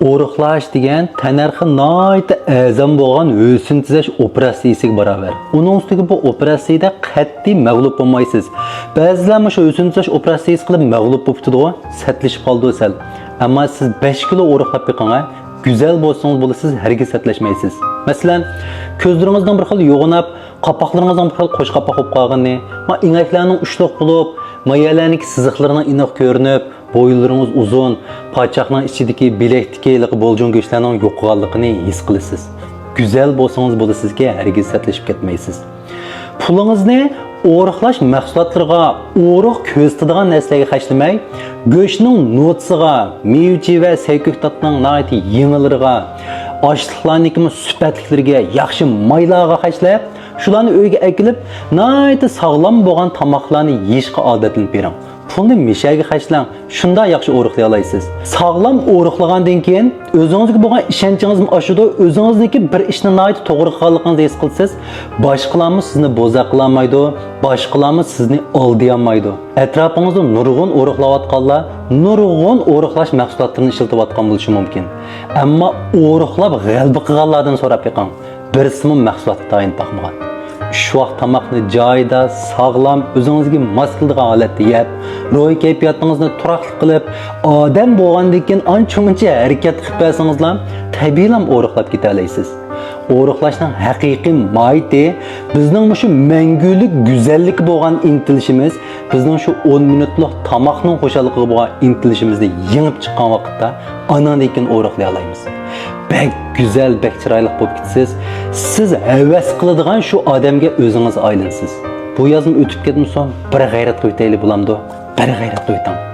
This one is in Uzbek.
O'riqlash degan tanarxi nihoyatda azam bo'lgan o'sin tizash operatsiyasiga barobar. Uning ustiga bu operatsiyada qat'iy mag'lub bo'lmaysiz. Ba'zilar shu o'sin tizash operatsiyasi qilib mag'lub bo'libdi-ku, satlashib qoldi sal. Ammo siz 5 kilo o'riqlab yiqinga, go'zal bo'lsangiz bo'lasiz, hargiz satlashmaysiz. Masalan, ko'zlaringizdan bir xil yo'g'inab, qapoqlaringizdan bir xil qo'sh qapoq bo'lib qolganini, va ingaklarning ushliq bo'lib, mayalarning siziqlarining inoq ko'rinib, bo'yinlaringiz uzun, pochoqning ichidagi bilakdagi bo'ljon go'shtlarning yo'qolganligini his qilasiz. Go'zal bo'lsangiz bo'lasizga, hargiz satlashib ketmaysiz. Pulingizni o'riqlash mahsulotlariga, o'riq ko'zitadigan narsalarga xarjlamay, go'shtning notsiga, mevji va sayko'ktatning nihoyatda yengillariga, oshliqlarning sifatliklariga, yaxshi maylarga xarjlab, shularni uyga akilib, nihoyatda sog'lom bo'lgan tomoqlarni yeyishga odatlanib bering. Pulni mishaga xarjlang, shunda yaxshi o'riqlay olasiz. Sog'lom o'riqlagandan keyin o'zingizga bo'lgan ishonchingiz oshadi, o'zingizniki bir ishni nihoyatda to'g'ri qilganligingizni his qilsiz, boshqalarni sizni bo'za qilmaydi, boshqalarni sizni aldayolmaydi. Atrofingizda nurg'un o'riqlayotganlar nurg'un o'riqlash mahsulotlarini ishlatayotgan bo'lishi mumkin. Ammo o'riqlab g'alba qilganlardan so'rab yiqing. Birisimi mahsulot tayin taqmagan. Şu vaqt tamoqni joyida, sog'lom, o'zingizga mos keladigan holatda yeb, ro'y kayfiyatingizni turaqli qilib, odam bo'lgandan keyin ancha-muncha harakat qilib bersangizlar, tabiiylan o'riqlab keta olasiz. O'riqlashning haqiqiy mohiyati bizning shu mangulik go'zallik bo'lgan intilishimiz, bizning shu 10 minutlik tomoqning xo'shaligiga bo'lgan intilishimizni yengib chiqqan vaqtda anandan keyin o'riqlay olamiz. Bek güzel, bek chiroyli bo'lib ketsiz. Siz havas qiladigan shu odamga o'zingiz aylansiz. Bu yozim o'tib ketmasa, bir g'ayrat qo'ytayli bo'lamdi. Bir g'ayrat qo'ytang.